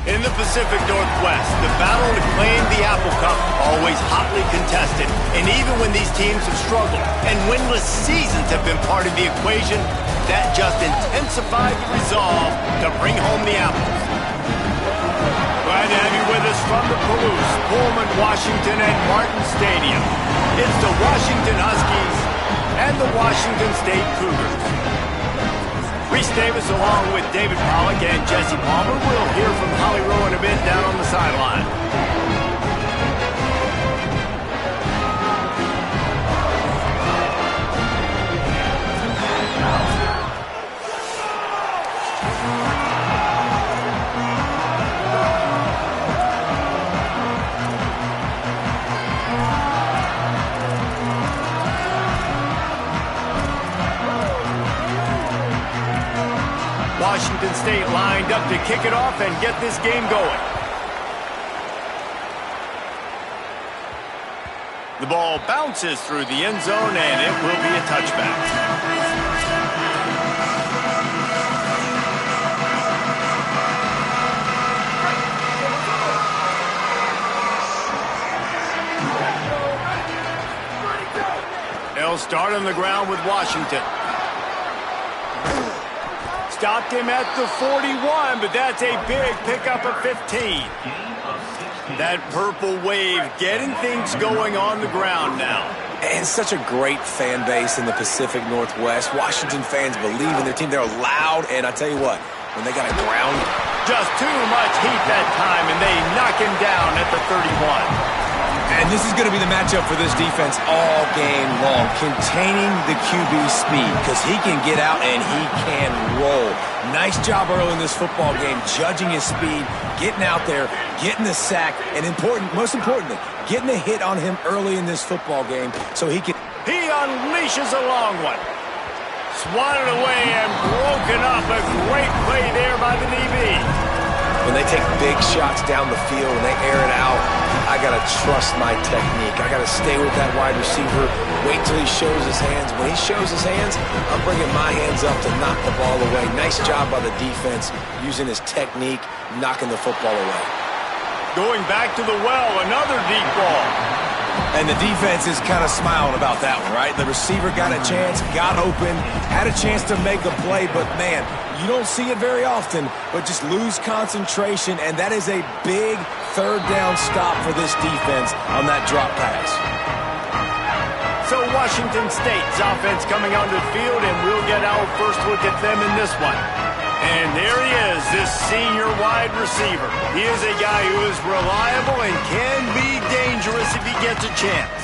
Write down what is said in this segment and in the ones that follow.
In the Pacific Northwest, the battle to claim the Apple Cup always hotly contested. And even when these teams have struggled and winless seasons have been part of the equation, that just intensified the resolve to bring home the apples. Glad to have you with us from the Palouse, Pullman, Washington, and Martin Stadium. It's the Washington Huskies and the Washington State Cougars. Reese Davis along with David Pollack and Jesse Palmer. We'll hear from Holly Rowe in a bit down on the sideline. Washington State lined up to kick it off and get this game going. The ball bounces through the end zone, and it will be a touchback. They'll start on the ground with Washington. Stopped him at the 41, but that's a big pickup of 15. That purple wave getting things going on the ground now. And such a great fan base in the Pacific Northwest. Washington fans believe in their team. They're loud, and I tell you what, when they got a ground. Just too much heat that time, and they knock him down at the 31. And this is going to be the matchup for this defense all game long, containing the QB speed, because he can get out and he can roll. Nice job early in this football game, judging his speed, getting out there, getting the sack, and most importantly, getting a hit on him early in this football game so he can... He unleashes a long one. Swatted away and broken up. A great play there by the DB. When they take big shots down the field and they air it out, I got to trust my technique. I got to stay with that wide receiver, wait till he shows his hands. When he shows his hands, I'm bringing my hands up to knock the ball away. Nice job by the defense using his technique, knocking the football away. Going back to the well, another deep ball. And the defense is kind of smiling about that one, right? The receiver got a chance, got open, had a chance to make a play, but man, you don't see it very often, but just lose concentration, and that is a big third down stop for this defense on that drop pass. So Washington State's offense coming onto the field, and we'll get our first look at them in this one. And there he is, this senior wide receiver. He is a guy who is reliable and can be dangerous if he gets a chance.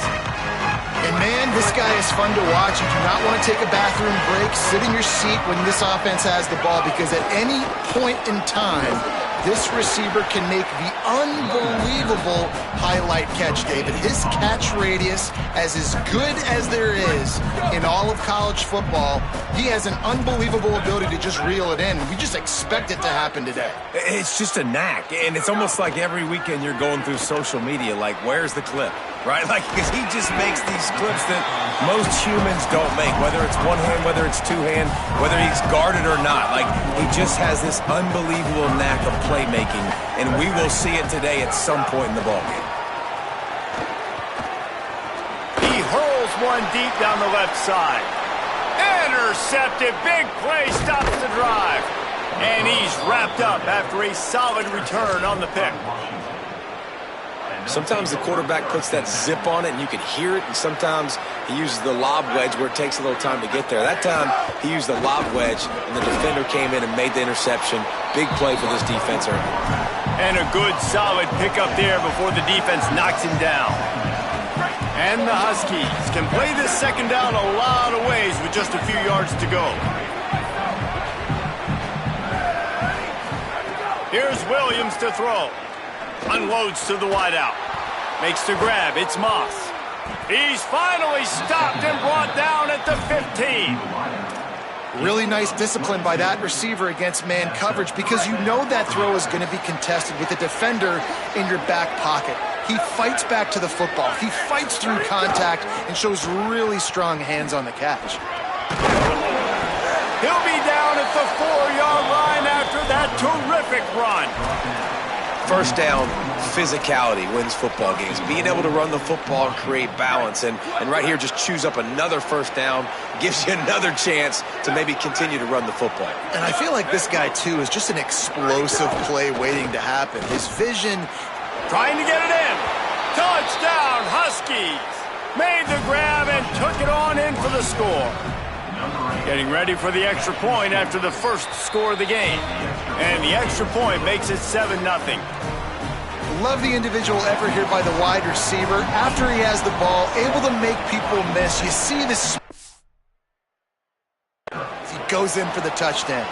And man, this guy is fun to watch. You do not want to take a bathroom break, sit in your seat when this offense has the ball, because at any point in time, this receiver can make the unbelievable highlight catch, David. His catch radius is as good as there is in all of college football. He has an unbelievable ability to just reel it in. We just expect it to happen today. It's just a knack, and it's almost like every weekend you're going through social media, like, where's the clip, right? Like, because he just makes these clips that most humans don't make, whether it's one hand, whether it's two hand, whether he's guarded or not. Like, he just has this unbelievable knack of playmaking, and we will see it today at some point in the ballgame. He hurls one deep down the left side. Intercepted, big play, stops the drive. And he's wrapped up after a solid return on the pick. Sometimes the quarterback puts that zip on it and you can hear it, and sometimes he uses the lob wedge where it takes a little time to get there. That time he used the lob wedge and the defender came in and made the interception. Big play for this defense early. And a good solid pickup there before the defense knocks him down. And the Huskies can play this second down a lot of ways with just a few yards to go. Here's Williams to throw. Unloads to the wideout. Makes the grab. It's Moss. He's finally stopped and brought down at the 15. Really nice discipline by that receiver against man coverage, because you know that throw is going to be contested with the defender in your back pocket. He fights back to the football. He fights through contact and shows really strong hands on the catch. He'll be down at the 4-yard line after that terrific run. First down physicality wins football games. Being able to run the football and create balance. And right here, just choose up another first down, gives you another chance to maybe continue to run the football. And I feel like this guy, too, is just an explosive play waiting to happen. His vision... Trying to get it in. Touchdown, Huskies. Made the grab and took it on in for the score. Getting ready for the extra point after the first score of the game. And the extra point makes it 7-0. Love the individual effort here by the wide receiver. After he has the ball, able to make people miss. You see this. He goes in for the touchdown.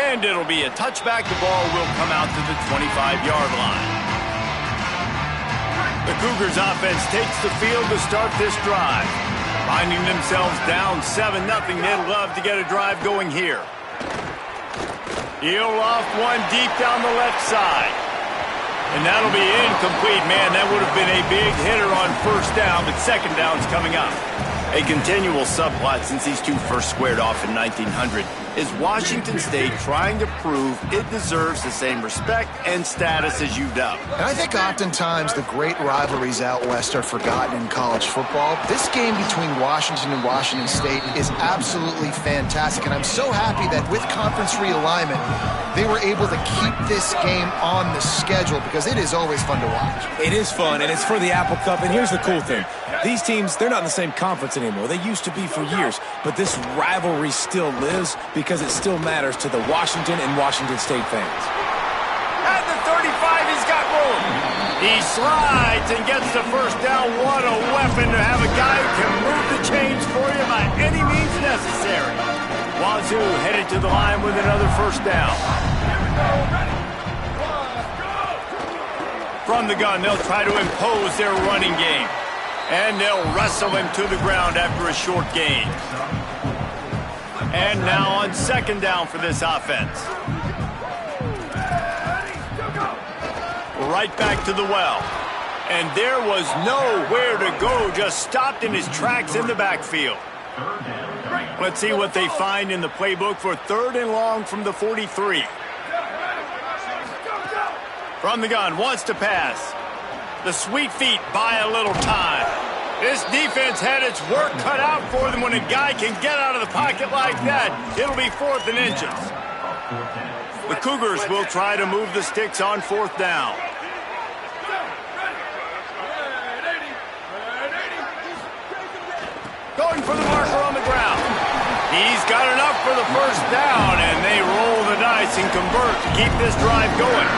And it'll be a touchback. The ball will come out to the 25-yard line. The Cougars offense takes the field to start this drive. Finding themselves down 7-0, they'd love to get a drive going here. He'll off one deep down the left side. And that'll be incomplete. Man, that would have been a big hitter on first down, but second down's coming up. A continual subplot since these two first squared off in 1900 is Washington State trying to prove it deserves the same respect and status as UW. And I think oftentimes the great rivalries out west are forgotten in college football. This game between Washington and Washington State is absolutely fantastic, and I'm so happy that with conference realignment, they were able to keep this game on the schedule because it is always fun to watch. It is fun, and it's for the Apple Cup, and here's the cool thing. These teams, they're not in the same conference anymore. They used to be for years, but this rivalry still lives because it still matters to the Washington and Washington State fans. At the 35, he's got room. He slides and gets the first down. What a weapon to have a guy who can move the chains for you by any means necessary. Wazoo headed to the line with another first down. From the gun, they'll try to impose their running game. And they'll wrestle him to the ground after a short gain. And now on second down for this offense. Right back to the well. And there was nowhere to go, just stopped in his tracks in the backfield. Let's see what they find in the playbook for third and long from the 43. From the gun, wants to pass. The sweet feet buy a little time. This defense had its work cut out for them when a guy can get out of the pocket like that. It'll be 4th and inches. The Cougars will try to move the sticks on 4th down. Going for the marker on the ground. He's got enough for the first down, and they roll the dice and convert to keep this drive going.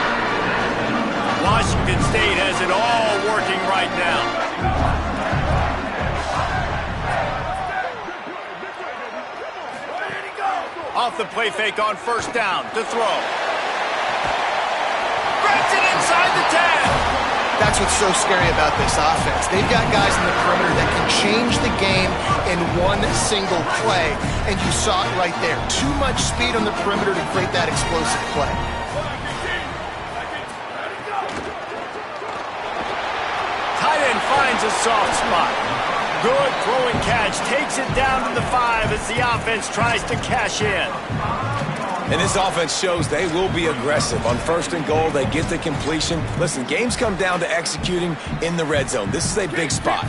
Washington State has it all working right now. Off the play fake on first down to throw. Grabs it inside the 10. That's what's so scary about this offense. They've got guys in the perimeter that can change the game in one single play, and you saw it right there. Too much speed on the perimeter to create that explosive play. Finds a soft spot. Good throwing catch. Takes it down to the 5 as the offense tries to cash in. And this offense shows they will be aggressive. On first and goal, they get the completion. Listen, games come down to executing in the red zone. This is a big spot.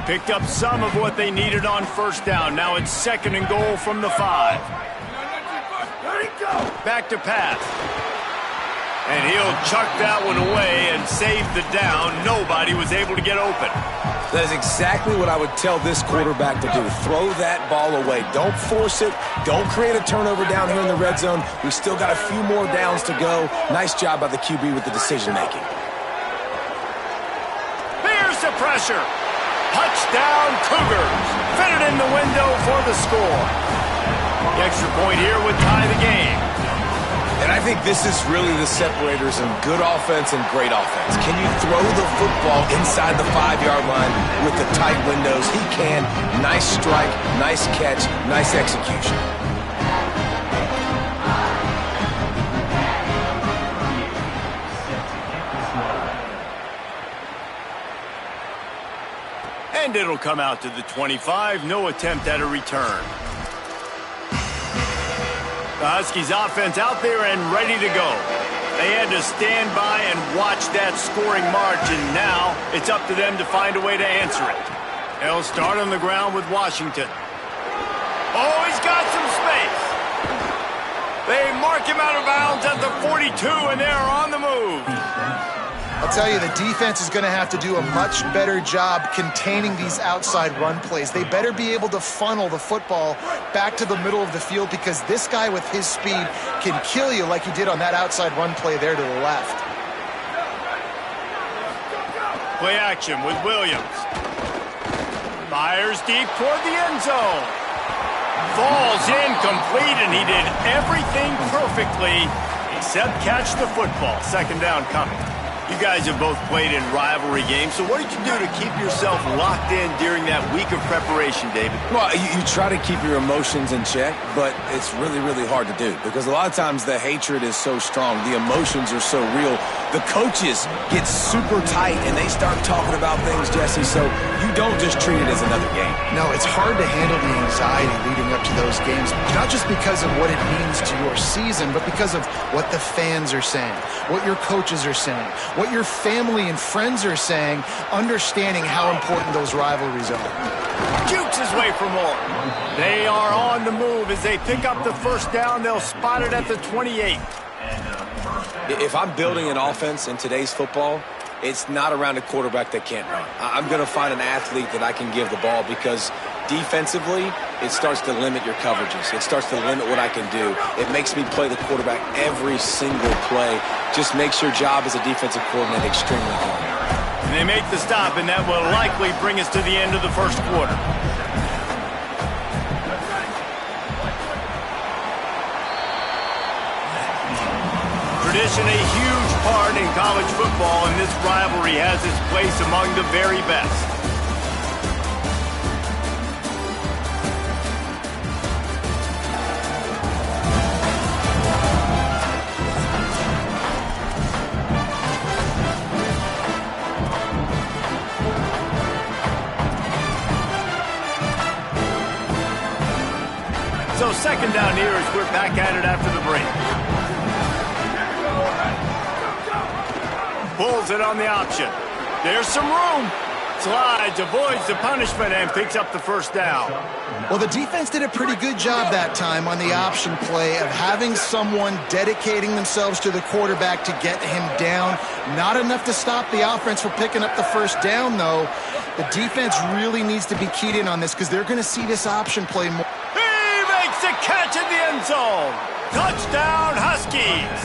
Picked up some of what they needed on first down. Now it's second and goal from the 5. Back to pass. And he'll chuck that one away and save the down. Nobody was able to get open. That is exactly what I would tell this quarterback to do. Throw that ball away. Don't force it. Don't create a turnover down here in the red zone. We still got a few more downs to go. Nice job by the QB with the decision-making. There's the pressure. Touchdown, Cougars. Fitted in the window for the score. The extra point here would tie the game. And I think this is really the separators in good offense and great offense. Can you throw the football inside the 5-yard line with the tight windows? He can. Nice strike, nice catch, nice execution. And it'll come out to the 25. No attempt at a return. The Huskies offense out there and ready to go. They had to stand by and watch that scoring march, and now it's up to them to find a way to answer it. They'll start on the ground with Washington. Oh, he's got some space. They mark him out of bounds at the 42, and they're on the move. I'll tell you, the defense is going to have to do a much better job containing these outside run plays. They better be able to funnel the football back to the middle of the field, because this guy with his speed can kill you like he did on that outside run play there to the left. Play action with Williams. Fires deep toward the end zone. Falls incomplete, and he did everything perfectly except catch the football. Second down coming. You guys have both played in rivalry games, so what did you do to keep yourself locked in during that week of preparation, David? Well, you try to keep your emotions in check, but it's really, really hard to do because a lot of times the hatred is so strong, the emotions are so real. The coaches get super tight and they start talking about things, Jesse, so you don't just treat it as another game. No, it's hard to handle the anxiety leading up to those games, not just because of what it means to your season, but because of what the fans are saying, what your coaches are saying, what your family and friends are saying, understanding how important those rivalries are. Jukes his way for more. They are on the move as they pick up the first down. They'll spot it at the 28. If I'm building an offense in today's football, it's not around a quarterback that can't run. I'm going to find an athlete that I can give the ball, because defensively, it starts to limit your coverages. It starts to limit what I can do. It makes me play the quarterback every single play. Just makes your job as a defensive coordinator extremely hard. And they make the stop, and that will likely bring us to the end of the first quarter. Tradition a huge part in college football, and this rivalry has its place among the very best. So second down here as we're back at it after the break. Pulls it on the option. There's some room. Slides, avoids the punishment, and picks up the first down. Well, the defense did a pretty good job that time on the option play of having someone dedicating themselves to the quarterback to get him down. Not enough to stop the offense from picking up the first down, though. The defense really needs to be keyed in on this, because they're going to see this option play more. The catch in the end zone. Touchdown, Huskies.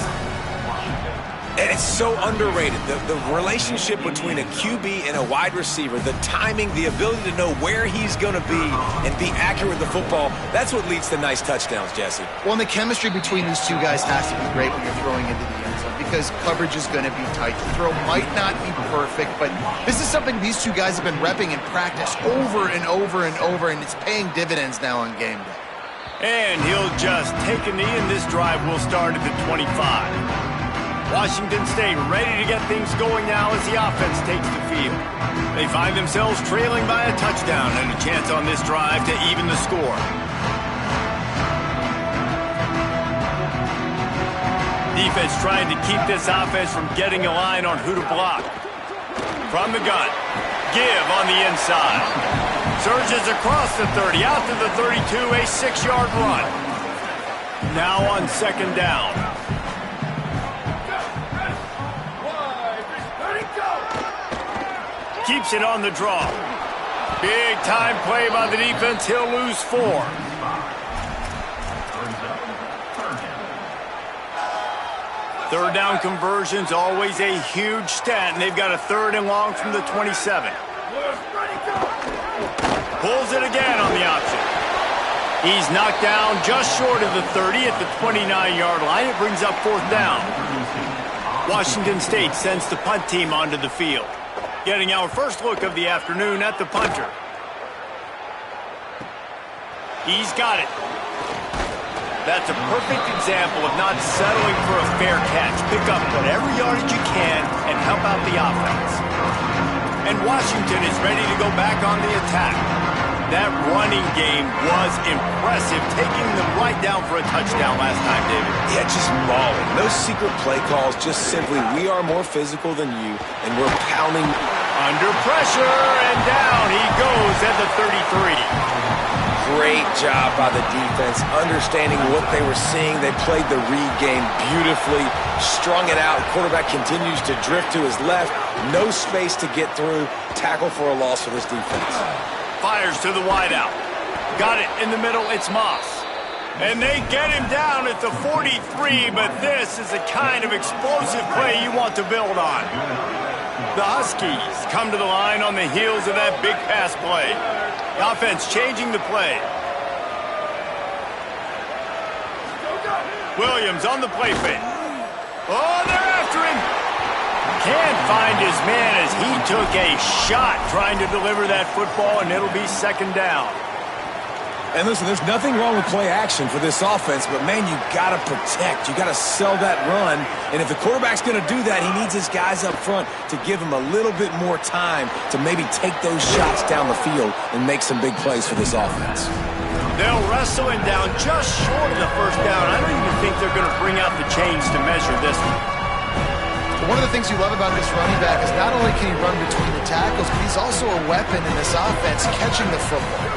And it's so underrated. The relationship between a QB and a wide receiver, the timing, the ability to know where he's going to be and be accurate with the football, that's what leads to nice touchdowns, Jesse. Well, and the chemistry between these two guys has to be great when you're throwing into the end zone, because coverage is going to be tight. The throw might not be perfect, but this is something these two guys have been repping in practice over and over and over, and it's paying dividends now on game day. And he'll just take a knee, and this drive will start at the 25. Washington State ready to get things going now as the offense takes the field. They find themselves trailing by a touchdown and a chance on this drive to even the score. Defense trying to keep this offense from getting a line on who to block. From the gun, give on the inside. Surges across the 30, out to the 32, a 6-yard run. Now on second down. Keeps it on the draw. Big time play by the defense. He'll lose 4. Third down conversions, always a huge stat, and they've got a 3rd and long from the 27. Pulls it again on the option. He's knocked down just short of the 30 at the 29-yard line. It brings up 4th down. Washington State sends the punt team onto the field. Getting our first look of the afternoon at the punter. He's got it. That's a perfect example of not settling for a fair catch. Pick up whatever yardage you can and help out the offense. And Washington is ready to go back on the attack. That running game was impressive, taking them right down for a touchdown last time, David. Yeah, just mauling. No secret play calls, just simply we are more physical than you, and we're pounding. Under pressure, and down he goes at the 33. Great job by the defense, understanding what they were seeing. They played the read game beautifully, strung it out. Quarterback continues to drift to his left. No space to get through. Tackle for a loss for this defense. Fires to the wideout. Got it in the middle. It's Moss. And they get him down at the 43, but this is the kind of explosive play you want to build on. The Huskies come to the line on the heels of that big pass play. The offense changing the play. Williams on the play fake. Oh, they're after him. Can't find his man as he took a shot trying to deliver that football, and it'll be second down. And listen, there's nothing wrong with play action for this offense, but, man, you got to protect. You got to sell that run. And if the quarterback's going to do that, he needs his guys up front to give him a little bit more time to maybe take those shots down the field and make some big plays for this offense. They'll wrestle him down just short of the first down. I don't even think they're going to bring out the chains to measure this one. One of the things you love about this running back is not only can he run between the tackles, but he's also a weapon in this offense catching the football.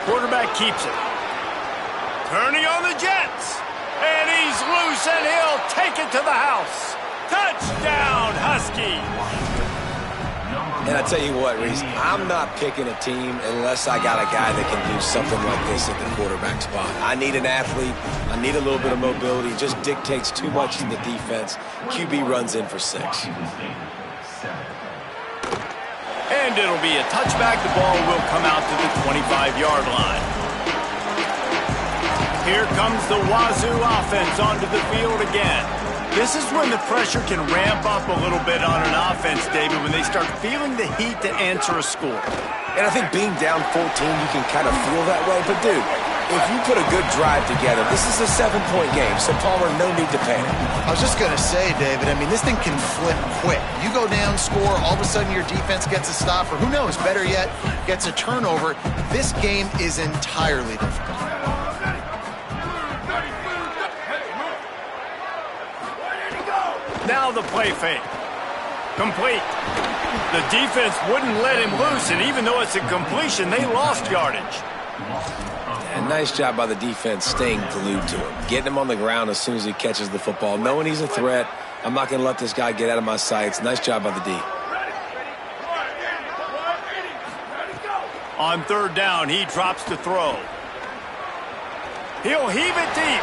Quarterback keeps it. Turning on the Jets. And he's loose, and he'll take it to the house. Touchdown, Husky. And I tell you what, Reese, I'm not picking a team unless I got a guy that can do something like this at the quarterback spot. I need an athlete. I need a little bit of mobility. It just dictates too much to the defense. QB runs in for 6. And it'll be a touchback. The ball will come out to the 25-yard line. Here comes the Wazoo offense onto the field again. This is when the pressure can ramp up a little bit on an offense, David, when they start feeling the heat to answer a score. And I think being down 14, you can kind of feel that way. But, dude, if you put a good drive together, this is a 7-point game, so Palmer, no need to panic. I was just going to say, David, I mean, this thing can flip quick. You go down, score, all of a sudden your defense gets a stop, or who knows, better yet, gets a turnover. This game is entirely different. Now the play fake. Complete. The defense wouldn't let him loose, and even though it's a completion, they lost yardage. And nice job by the defense staying glued to him, getting him on the ground as soon as he catches the football, knowing he's a threat. I'm not going to let this guy get out of my sights. Nice job by the D. On third down, he drops to throw. He'll heave it deep.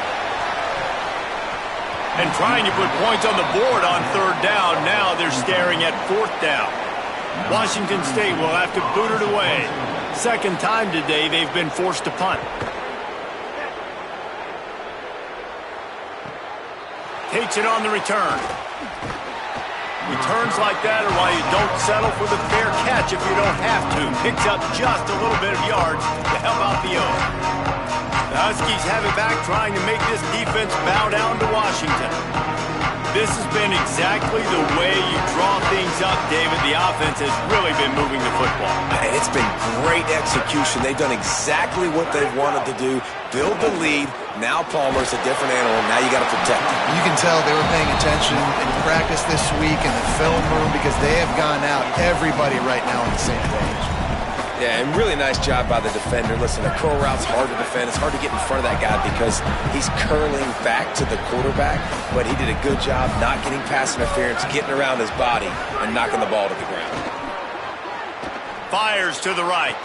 And trying to put points on the board on third down. Now they're staring at fourth down. Washington State will have to boot it away. Second time today they've been forced to punt. Takes it on the return. Returns like that are why you don't settle for the fair catch if you don't have to. Picks up just a little bit of yards to help out the O. The Huskies have it back, trying to make this defense bow down to Washington. This has been exactly the way you draw things up, David. The offense has really been moving the football. And it's been great execution. They've done exactly what they've wanted to do. Build the lead. Now Palmer's a different animal. Now you got to protect him. You can tell they were paying attention in practice this week in the film room because they have gone out, everybody right now on the same page. Yeah, and really nice job by the defender. Listen, a curl route's hard to defend. It's hard to get in front of that guy because he's curling back to the quarterback, but he did a good job not getting pass interference, getting around his body, and knocking the ball to the ground. Fires to the right.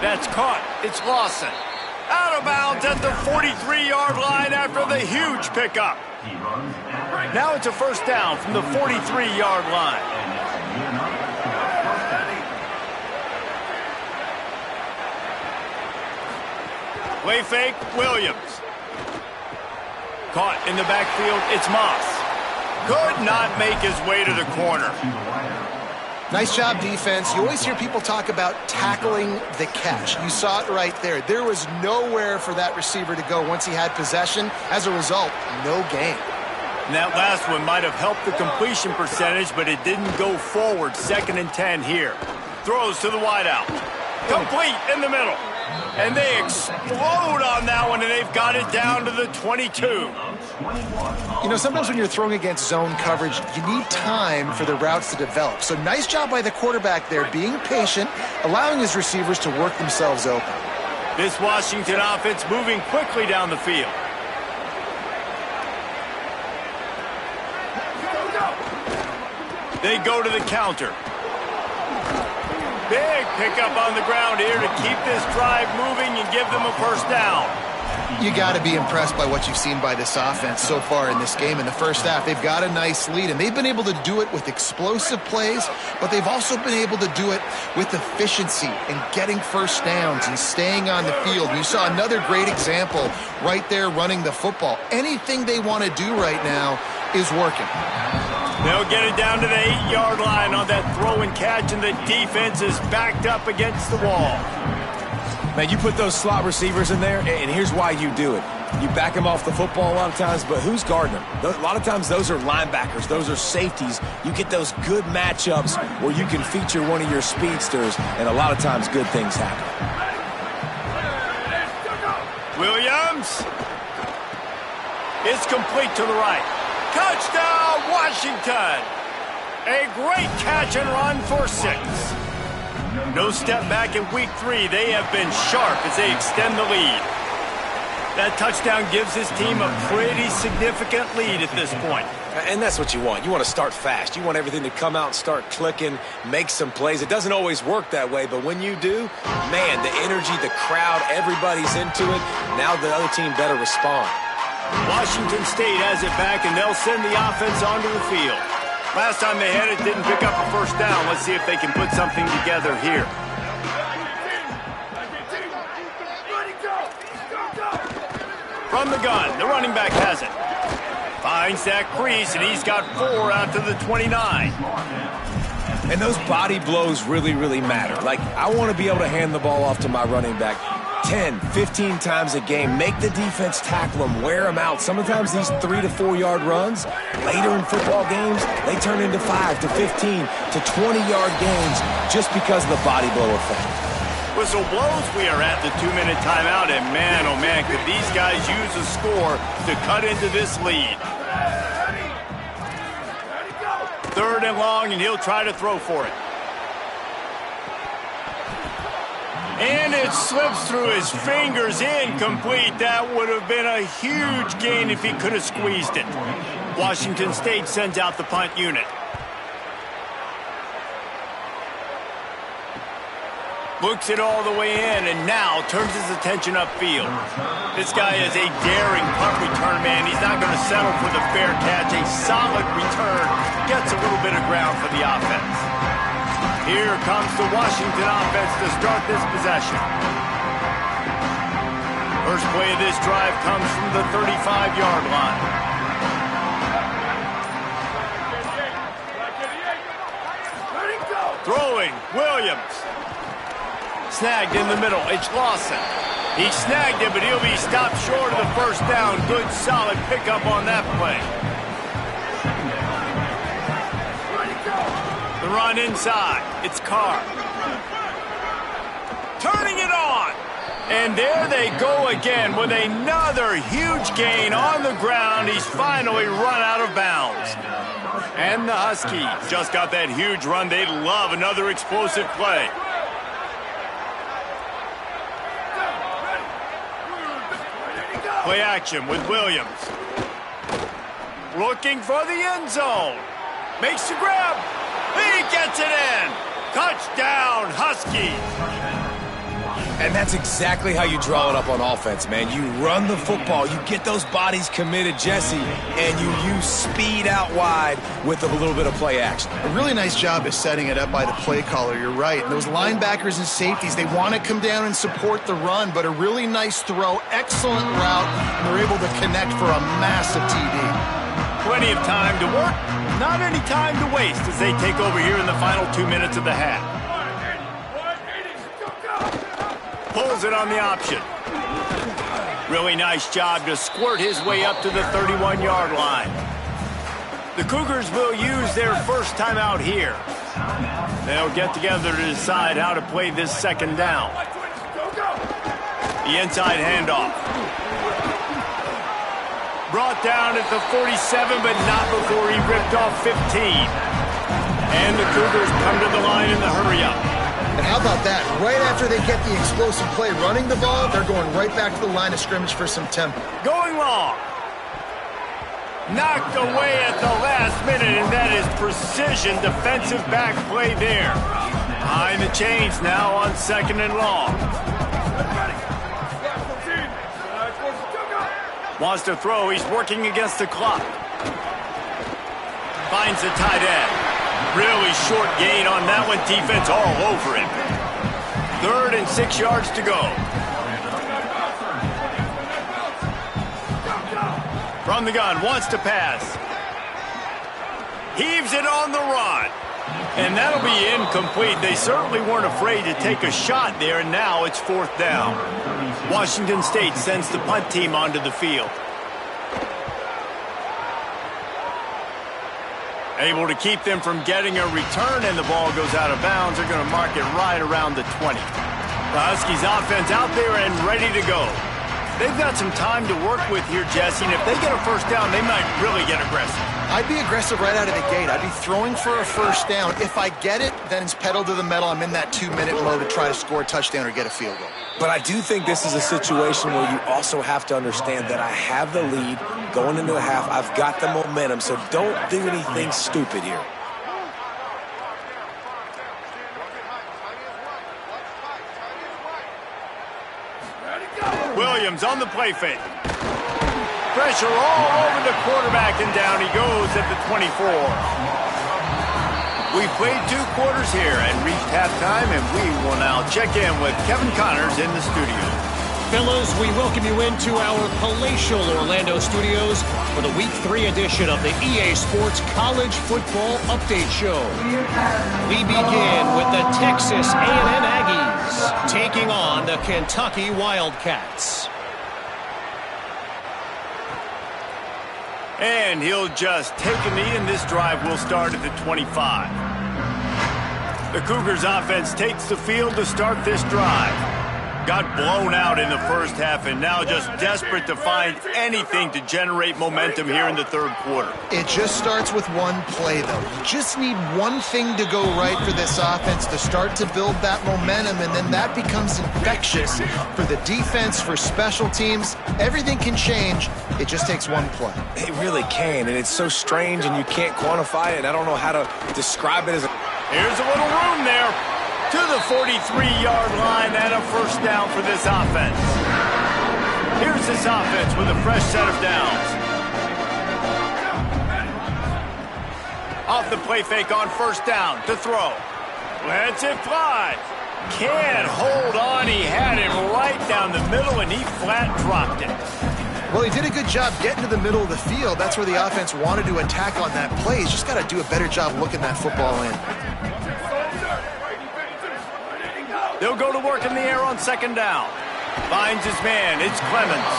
That's caught. It's Lawson. Out of bounds at the 43-yard line after the huge pickup. Now it's a first down from the 43-yard line. Play fake, Williams. Caught in the backfield, it's Moss. Could not make his way to the corner. Nice job, defense. You always hear people talk about tackling the catch. You saw it right there. There was nowhere for that receiver to go once he had possession. As a result, no gain. And that last one might have helped the completion percentage, but it didn't go forward. 2nd and 10 here. Throws to the wideout. Complete in the middle. And they explode on that one, and they've got it down to the 22. You know, sometimes when you're throwing against zone coverage, you need time for the routes to develop. So nice job by the quarterback there, being patient, allowing his receivers to work themselves open. This Washington offense moving quickly down the field. They go to the counter. Big pickup on the ground here to keep this drive moving and give them a first down. You got to be impressed by what you've seen by this offense so far in this game. In the first half, they've got a nice lead, and they've been able to do it with explosive plays, but they've also been able to do it with efficiency and getting first downs and staying on the field. You saw another great example right there running the football. Anything they want to do right now is working. They'll get it down to the 8-yard line on that throw and catch, and the defense is backed up against the wall. Man, you put those slot receivers in there, and here's why you do it. You back them off the football a lot of times, but who's guarding them? A lot of times those are linebackers. Those are safeties. You get those good matchups where you can feature one of your speedsters, and a lot of times good things happen. Williams. It's complete to the right. Touchdown, Washington! A great catch and run for 6. No step back in week 3. They have been sharp as they extend the lead. That touchdown gives his team a pretty significant lead at this point. And that's what you want. You want to start fast. You want everything to come out and start clicking, make some plays. It doesn't always work that way, but when you do, man, the energy, the crowd, everybody's into it. Now the other team better respond. Washington State has it back, and they'll send the offense onto the field. Last time they had it, didn't pick up a first down. Let's see if they can put something together here. From the gun, the running back has it. Finds that crease, and he's got 4 out to the 29. And those body blows really, really matter. Like, I want to be able to hand the ball off to my running back 10, 15 times a game. Make the defense tackle them, wear them out. Sometimes these 3 to 4 yard runs, later in football games, they turn into 5 to 15 to 20 yard gains just because of the body blow effect. Whistle blows, we are at the 2-minute timeout, and man, oh man, could these guys use a score to cut into this lead. 3rd and long, and he'll try to throw for it. And it slips through his fingers, incomplete. That would have been a huge gain if he could have squeezed it. Washington State sends out the punt unit. Looks it all the way in, and now turns his attention upfield. This guy is a daring punt return man. He's not going to settle for the fair catch. A solid return. Gets a little bit of ground for the offense. Here comes the Washington offense to start this possession. First play of this drive comes from the 35-yard line. Throwing, Williams. Snagged in the middle, it's Lawson. He snagged it, but he'll be stopped short of the first down. Good, solid pickup on that play. The run inside, it's Carr. Turning it on. And there they go again with another huge gain on the ground. He's finally run out of bounds. And the Huskies just got that huge run. They love another explosive play. Play action with Williams. Looking for the end zone. Makes the grab. He gets it in. Touchdown, Huskies. And that's exactly how you draw it up on offense, man. You run the football, you get those bodies committed, Jesse, and you use speed out wide with a little bit of play action. A really nice job of setting it up by the play caller, you're right. And those linebackers and safeties, they want to come down and support the run, but a really nice throw, excellent route, and they're able to connect for a massive TD. Plenty of time to work, not any time to waste as they take over here in the final 2 minutes of the half. Pulls it on the option. Really nice job to squirt his way up to the 31-yard line. The Cougars will use their first timeout here. They'll get together to decide how to play this second down. The inside handoff. Brought down at the 47, but not before he ripped off 15. And the Cougars come to the line in the hurry-up. And how about that? Right after they get the explosive play running the ball, they're going right back to the line of scrimmage for some tempo. Going long. Knocked away at the last minute, and that is precision defensive back play there. Behind the chains now on second and long. Wants to throw. He's working against the clock. Finds the tight end. Really short gain on that one. Defense all over him. 3rd and 6 yards to go. From the gun, wants to pass. Heaves it on the run. And that'll be incomplete. They certainly weren't afraid to take a shot there, and now it's 4th down. Washington State sends the punt team onto the field. Able to keep them from getting a return, and the ball goes out of bounds. They're going to mark it right around the 20. The Huskies offense out there and ready to go. They've got some time to work with here, Jesse, and if they get a first down, they might really get aggressive. I'd be aggressive right out of the gate. I'd be throwing for a first down. If I get it, then it's pedal to the metal. I'm in that 2-minute mode to try to score a touchdown or get a field goal. But I do think this is a situation where you also have to understand that I have the lead going into the half. I've got the momentum, so don't do anything stupid here. Williams on the play fake. Pressure all over the quarterback, and down he goes at the 24. We played 2 quarters here and reached halftime, and we will now check in with Kevin Connors in the studio. Fellas, we welcome you into our palatial Orlando studios for the Week 3 edition of the EA Sports College Football Update Show. We begin with the Texas A&M Aggies taking on the Kentucky Wildcats. And he'll just take a knee, and this drive will start at the 25. The Cougars offense takes the field to start this drive. Got blown out in the first half, and now just desperate to find anything to generate momentum here in the 3rd quarter. It just starts with one play, though. You just need one thing to go right for this offense to start to build that momentum, and then that becomes infectious for the defense, for special teams. Everything can change. It just takes one play. It really can, and it's so strange, and you can't quantify it. I don't know how to describe it as a... Here's a little room there. To the 43-yard line and a first down for this offense. Here's this offense with a fresh set of downs. Off the play fake on first down to throw. Lets it fly. Can't hold on. He had it right down the middle, and he flat dropped it. Well, he did a good job getting to the middle of the field. That's where the offense wanted to attack on that play. He's just got to do a better job looking that football in. They'll go to work in the air on second down. Finds his man. It's Clemens.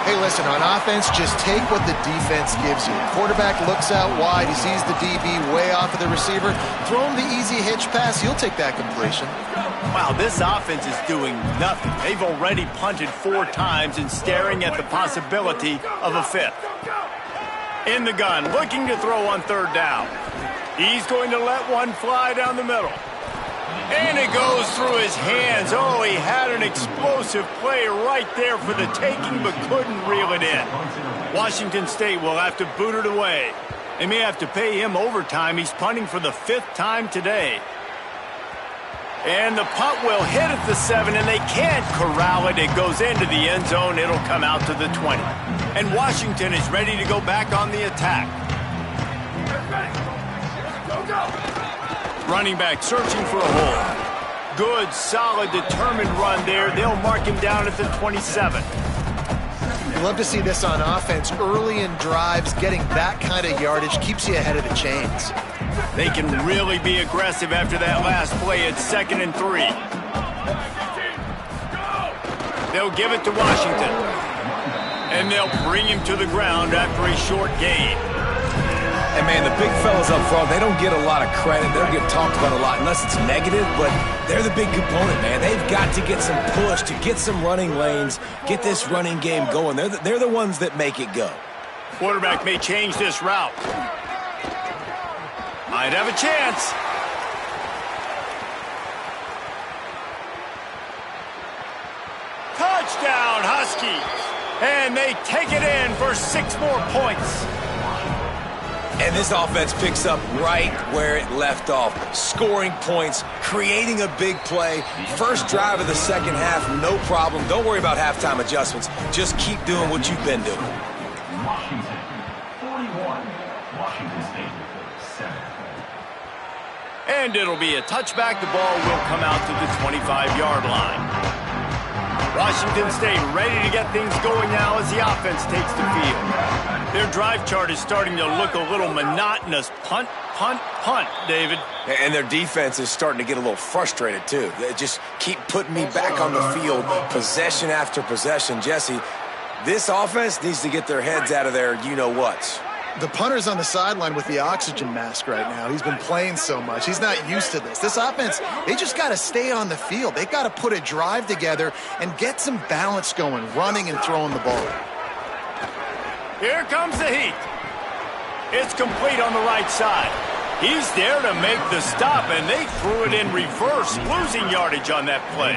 Hey, listen, on offense, just take what the defense gives you. Quarterback looks out wide. He sees the DB way off of the receiver. Throw him the easy hitch pass. He'll take that completion. Wow, this offense is doing nothing. They've already punted 4 times and staring at the possibility of a 5th. In the gun, looking to throw on 3rd down. He's going to let one fly down the middle. And it goes through his hands. Oh, he had an explosive play right there for the taking, but couldn't reel it in. Washington State will have to boot it away. They may have to pay him overtime. He's punting for the 5th time today. And the punt will hit at the 7, and they can't corral it. It goes into the end zone. It'll come out to the 20. And Washington is ready to go back on the attack. Running back searching for a hole. Good, solid, determined run there. They'll mark him down at the 27. You love to see this on offense. Early in drives, getting that kind of yardage keeps you ahead of the chains. They can really be aggressive after that last play at 2nd and 3. They'll give it to Washington. And they'll bring him to the ground after a short gain. And, man, the big fellas up front, they don't get a lot of credit. They don't get talked about a lot unless it's negative, but they're the big component, man. They've got to get some push, to get some running lanes, get this running game going. They're the ones that make it go. Quarterback may change this route. Might have a chance. Touchdown, Huskies. And they take it in for 6 more points. And this offense picks up right where it left off. Scoring points, creating a big play. First drive of the second half, no problem. Don't worry about halftime adjustments. Just keep doing what you've been doing. Washington, 41. Washington State, 7. And it'll be a touchback. The ball will come out to the 25-yard line. Washington State ready to get things going now as the offense takes the field. Their drive chart is starting to look a little monotonous. Punt, punt, punt, David. And their defense is starting to get a little frustrated, too. They just keep putting me back on the field, possession after possession. Jesse, this offense needs to get their heads out of their you-know-whats. The punter's on the sideline with the oxygen mask right now. He's been playing so much. He's not used to this. This offense, they just got to stay on the field. They got to put a drive together and get some balance going, running and throwing the ball. Here comes the heat. It's complete on the right side. He's there to make the stop, and they threw it in reverse, losing yardage on that play.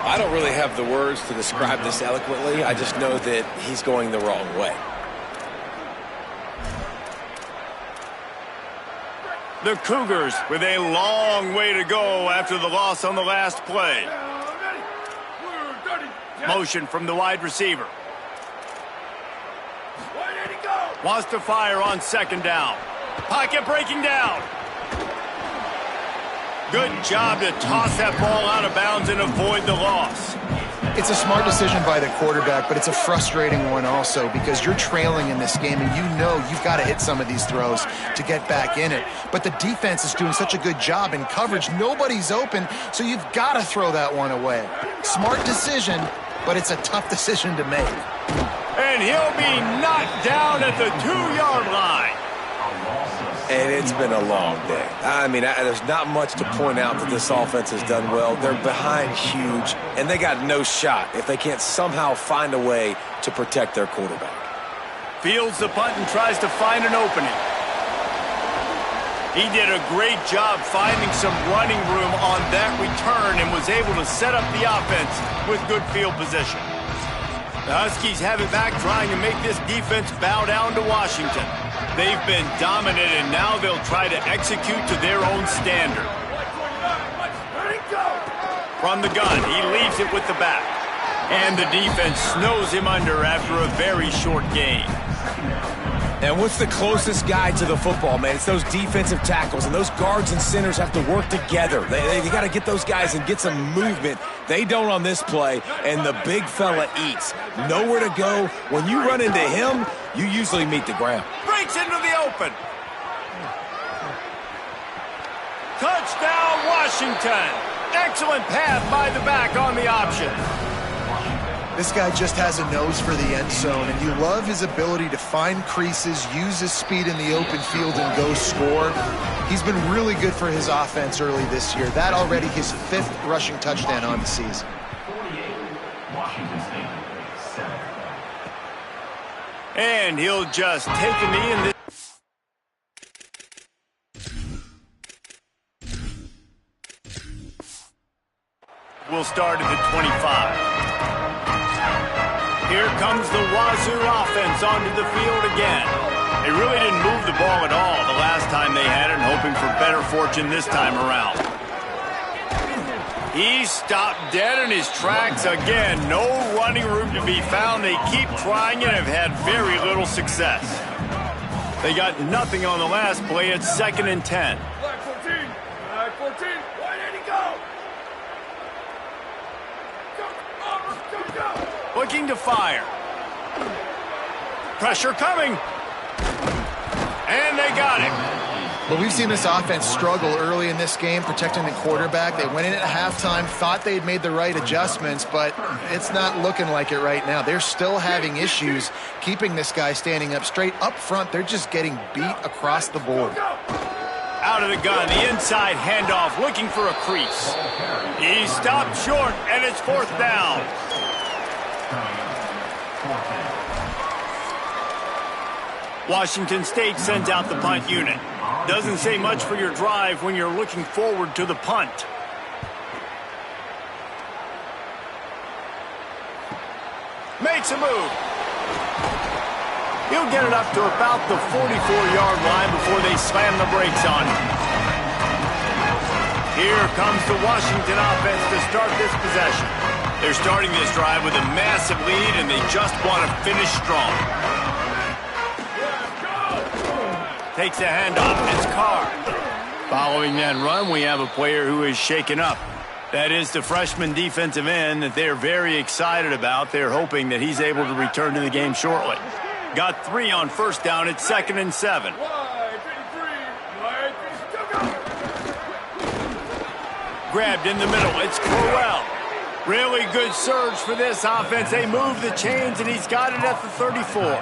I don't really have the words to describe this eloquently. I just know that he's going the wrong way. The Cougars with a long way to go after the loss on the last play. Motion from the wide receiver. Wants to fire on second down. Pocket breaking down. Good job to toss that ball out of bounds and avoid the loss. It's a smart decision by the quarterback, but it's a frustrating one also because you're trailing in this game and you know you've got to hit some of these throws to get back in it. But the defense is doing such a good job in coverage. Nobody's open, so you've got to throw that one away. Smart decision, but it's a tough decision to make. And he'll be knocked down at the 2-yard line. And it's been a long day. I mean, there's not much to point out that this offense has done well. They're behind huge, and they got no shot if they can't somehow find a way to protect their quarterback. Fields the punt and tries to find an opening. He did a great job finding some running room on that return and was able to set up the offense with good field position. The Huskies have it back, trying to make this defense bow down to Washington. They've been dominant, and now they'll try to execute to their own standard. From the gun, he leaves it with the back. And the defense snows him under after a very short gain. And what's the closest guy to the football, man? It's those defensive tackles, and those guards and centers have to work together. They got to get those guys and get some movement. They don't on this play, and the big fella eats. Nowhere to go. When you run into him, you usually meet the ground. Breaks into the open. Touchdown, Washington. Excellent path by the back on the option. This guy just has a nose for the end zone, and you love his ability to find creases, use his speed in the open field, and go score. He's been really good for his offense early this year. That already his 5th rushing touchdown on the season. 48, Washington State, 7. And he'll just take a knee in this. We'll start at the 25. Here comes the Wazoo offense onto the field again. They really didn't move the ball at all the last time they had it, and hoping for better fortune this time around. He stopped dead in his tracks again. No running room to be found. They keep trying and have had very little success. They got nothing on the last play. It's 2nd and 10. Black 14. Black 14. Why did he go? Go. Looking to fire. Pressure coming. And they got him. Well, we've seen this offense struggle early in this game, protecting the quarterback. They went in at halftime, thought they'd made the right adjustments, but it's not looking like it right now. They're still having issues keeping this guy standing up straight. Up front, they're just getting beat across the board. Out of the gun, the inside handoff, looking for a crease. He stopped short, and it's 4th down. Washington State sends out the punt unit. Doesn't say much for your drive when you're looking forward to the punt. Makes a move. He'll get it up to about the 44-yard line before they slam the brakes on him. Here comes the Washington offense to start this possession. They're starting this drive with a massive lead, and they just want to finish strong. Takes a handoff. It's Carr. Following that run, we have a player who is shaken up. That is the freshman defensive end that they're very excited about. They're hoping that he's able to return to the game shortly. Got 3 on 1st down. It's 2nd and 7. Grabbed in the middle. It's Crowell. Really good surge for this offense. They move the chains, and he's got it at the 34.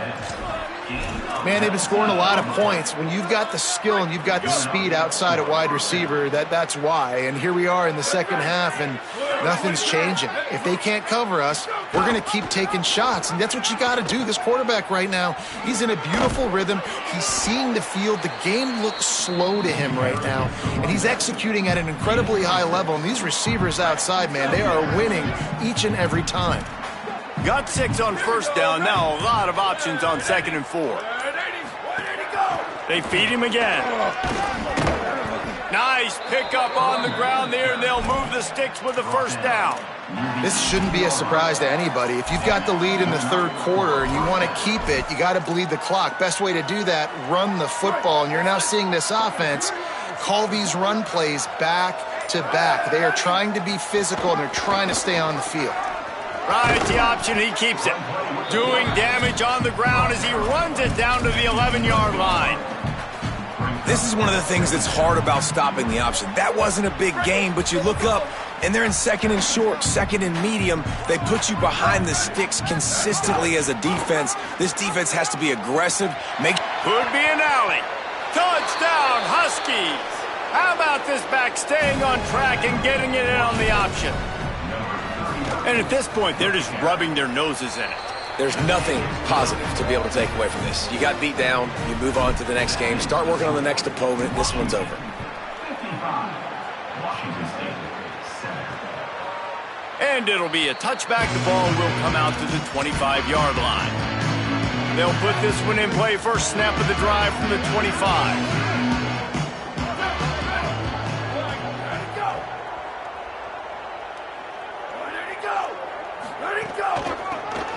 Man, they've been scoring a lot of points. When you've got the skill and you've got the speed outside at wide receiver, that's why. And here we are in the second half, and nothing's changing. If they can't cover us, we're going to keep taking shots, and that's what you got to do. This quarterback right now, he's in a beautiful rhythm. He's seeing the field. The game looks slow to him right now, and he's executing at an incredibly high level. And these receivers outside, man, they are winning each and every time. Got 6 on 1st down. Now a lot of options on 2nd and 4. They feed him again. Nice pickup on the ground there, and they'll move the sticks with the 1st down. This shouldn't be a surprise to anybody. If you've got the lead in the 3rd quarter and you want to keep it, you got to bleed the clock. Best way to do that, run the football. And you're now seeing this offense call these run plays back to back. They are trying to be physical, and they're trying to stay on the field. Right, the option, he keeps it. Doing damage on the ground as he runs it down to the 11-yard line. This is one of the things that's hard about stopping the option. That wasn't a big gain, but you look up, and they're in 2nd and short, 2nd and medium. They put you behind the sticks consistently as a defense. This defense has to be aggressive. Could be an alley. Touchdown, Huskies. How about this back staying on track and getting it in on the option? And at this point, they're just rubbing their noses in it. There's nothing positive to be able to take away from this. You got beat down, you move on to the next game, start working on the next opponent. This one's over. 55, Washington State, 7. And it'll be a touchback. The ball will come out to the 25-yard line. They'll put this one in play. First snap of the drive from the 25.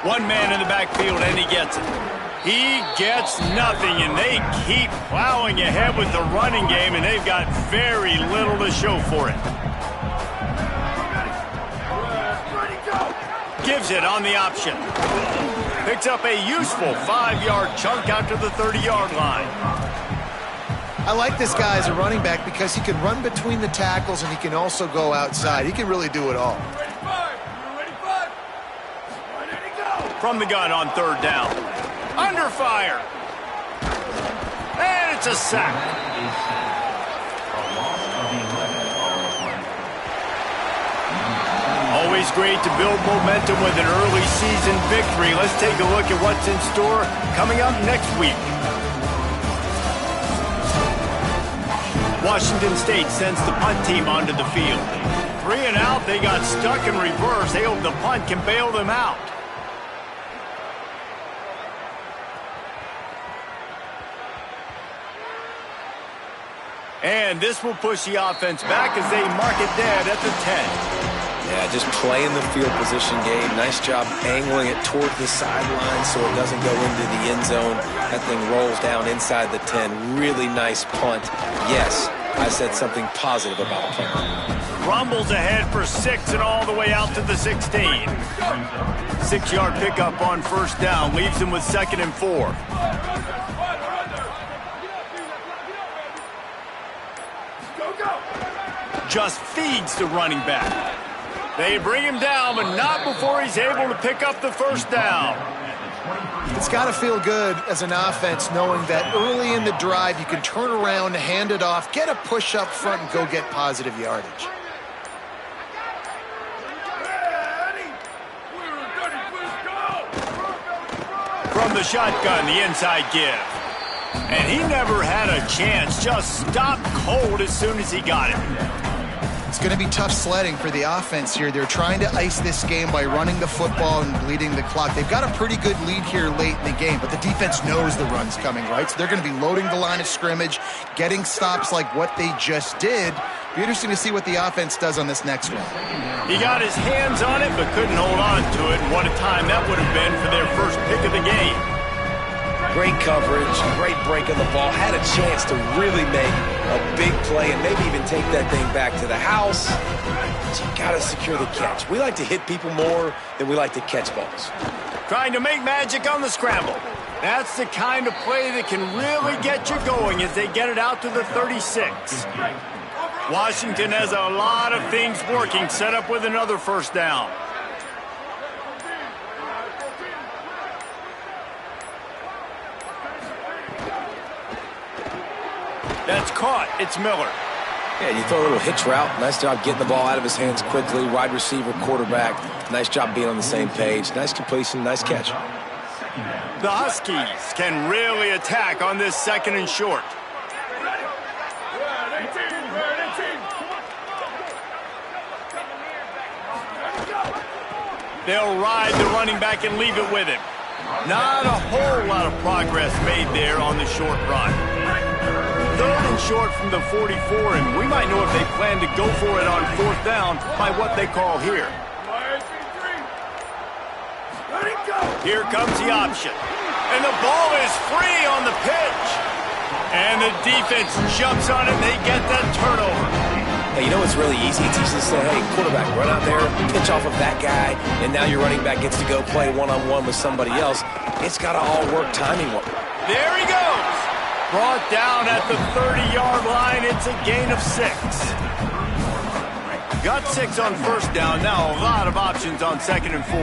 One man in the backfield, and he gets it. He gets nothing, and they keep plowing ahead with the running game, and they've got very little to show for it. Gives it on the option. Picks up a useful 5-yard chunk out to the 30-yard line. I like this guy as a running back because he can run between the tackles, and he can also go outside. He can really do it all. From the gun on 3rd down. Under fire. And it's a sack. Always great to build momentum with an early season victory. Let's take a look at what's in store coming up next week. Washington State sends the punt team onto the field. 3 and out, they got stuck in reverse. They hope the punt can bail them out. And this will push the offense back as they mark it dead at the 10. Yeah, just playing the field position game. Nice job angling it toward the sideline so it doesn't go into the end zone. That thing rolls down inside the 10. Really nice punt. Yes, I said something positive about punt. Rumbles ahead for 6 and all the way out to the 16. 6-yard pickup on 1st down. Leaves them with 2nd and 4. just feeds the running back. They bring him down, but not before he's able to pick up the first down. It's got to feel good as an offense knowing that early in the drive you can turn around, hand it off, get a push up front, and go get positive yardage. From the shotgun, the inside give. And he never had a chance, just stopped cold as soon as he got it. It's going to be tough sledding for the offense here. They're trying to ice this game by running the football and bleeding the clock. They've got a pretty good lead here late in the game, but the defense knows the run's coming, right? So they're going to be loading the line of scrimmage, getting stops like what they just did. Be interesting to see what the offense does on this next one. He got his hands on it, but couldn't hold on to it. And what a time that would have been for their first pick of the game. Great coverage, great break of the ball. Had a chance to really make a big play and maybe even take that thing back to the house. But you got to secure the catch. We like to hit people more than we like to catch balls. Trying to make magic on the scramble. That's the kind of play that can really get you going as they get it out to the 36. Washington has a lot of things working, set up with another first down. That's caught. It's Miller. Yeah, you throw a little hitch route. Nice job getting the ball out of his hands quickly. Wide receiver, quarterback. Nice job being on the same page. Nice completion, nice catch. The Huskies can really attack on this second and short. They'll ride the running back and leave it with him. Not a whole lot of progress made there on the short run. Third and short from the 44, and we might know if they plan to go for it on fourth down by what they call here. Here comes the option. And the ball is free on the pitch. And the defense jumps on it, and they get that turnover. Hey, you know what's really easy? It's easy to say, hey, quarterback, run out there, pitch off of that guy, and now your running back gets to go play one-on-one with somebody else. It's got to all work timing. There he goes. Brought down at the 30-yard line. It's a gain of 6. Got 6 on first down. Now a lot of options on second and 4.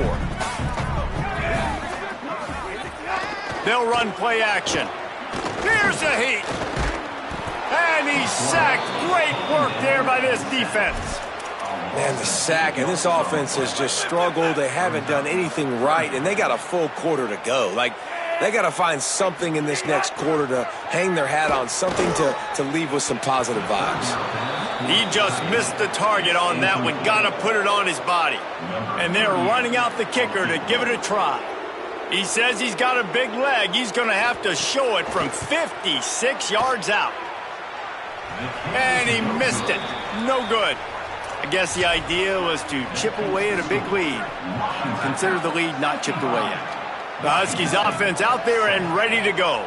They'll run play action. Here's a heat. And he's sacked. Great work there by this defense. Man, the sack, and this offense has just struggled. They haven't done anything right, and they got a full quarter to go. Like, they got to find something in this next quarter to hang their hat on, something to leave with some positive vibes. He just missed the target on that one. Got to put it on his body. And they're running out the kicker to give it a try. He says he's got a big leg. He's going to have to show it from 56 yards out. And he missed it. No good. I guess the idea was to chip away at a big lead. Consider the lead not chipped away yet. The Huskies offense out there and ready to go.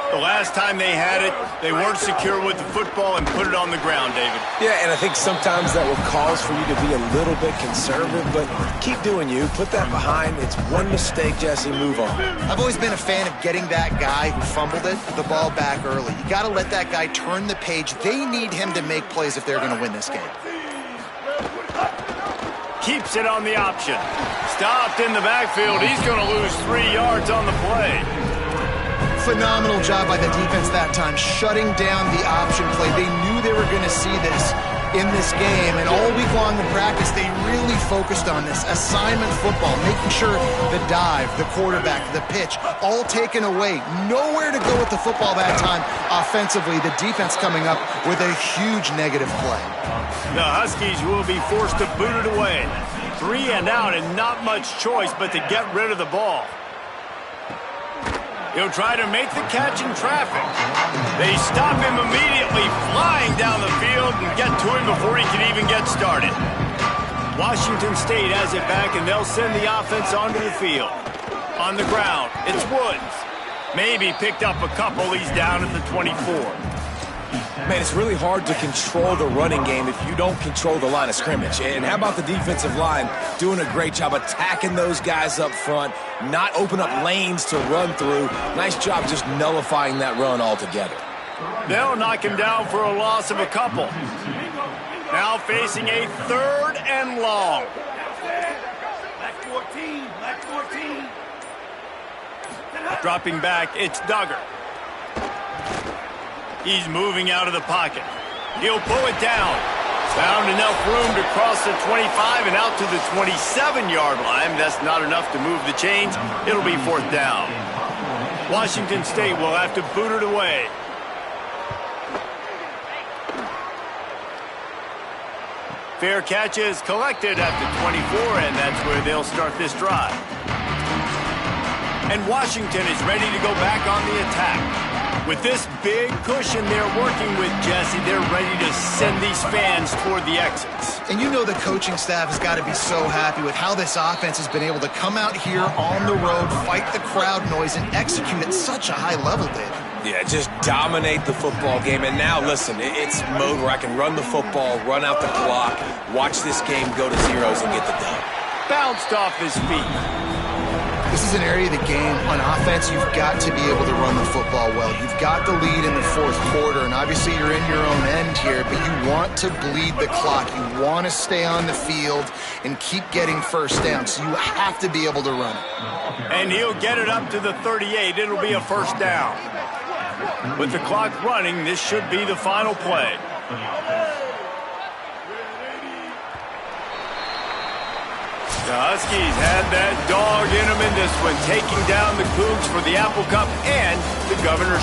The last time they had it, they weren't secure with the football and put it on the ground, David. Yeah, and I think sometimes that will cause for you to be a little bit conservative, but keep doing you. Put that behind. It's one mistake, Jesse. Move on. I've always been a fan of getting that guy who fumbled it, the ball back early. You got to let that guy turn the page. They need him to make plays if they're going to win this game. Keeps it on the option. Stopped in the backfield. He's going to lose 3 yards on the play. Phenomenal job by the defense that time, shutting down the option play. They knew they were going to see this in this game, and all week long in practice, they really focused on this assignment football, making sure the dive, the quarterback, the pitch, all taken away. Nowhere to go with the football that time offensively. The defense coming up with a huge negative play. The Huskies will be forced to boot it away. 3 and out, and not much choice but to get rid of the ball. He'll try to make the catch in traffic. They stop him immediately, flying down the field and get to him before he can even get started. Washington State has it back, and they'll send the offense onto the field. On the ground, it's Woods. Maybe picked up a couple. He's down at the 24. Man, it's really hard to control the running game if you don't control the line of scrimmage. And how about the defensive line doing a great job attacking those guys up front, not open up lanes to run through. Nice job just nullifying that run altogether. They'll knock him down for a loss of a couple. Now facing a 3rd and long. Back 14. Back 14. Dropping back, it's Duggar. He's moving out of the pocket. He'll pull it down. Found enough room to cross the 25 and out to the 27-yard line. That's not enough to move the chains. It'll be 4th down. Washington State will have to boot it away. Fair catch is collected at the 24, and that's where they'll start this drive. And Washington is ready to go back on the attack. With this big cushion they're working with, Jesse, they're ready to send these fans toward the exits. And you know the coaching staff has got to be so happy with how this offense has been able to come out here on the road, fight the crowd noise, and execute at such a high level, David. Yeah, just dominate the football game. And now, listen, it's mode where I can run the football, run out the clock, watch this game go to zeros and get the dub. Bounced off his feet. This is an area of the game. On offense, you've got to be able to run the football well. You've got the lead in the 4th quarter, and obviously you're in your own end here, but you want to bleed the clock. You want to stay on the field and keep getting first down, so you have to be able to run it. And he'll get it up to the 38. It'll be a 1st down. With the clock running, this should be the final play. The Huskies had that dog in them in this one, taking down the Cougs for the Apple Cup and the Governor's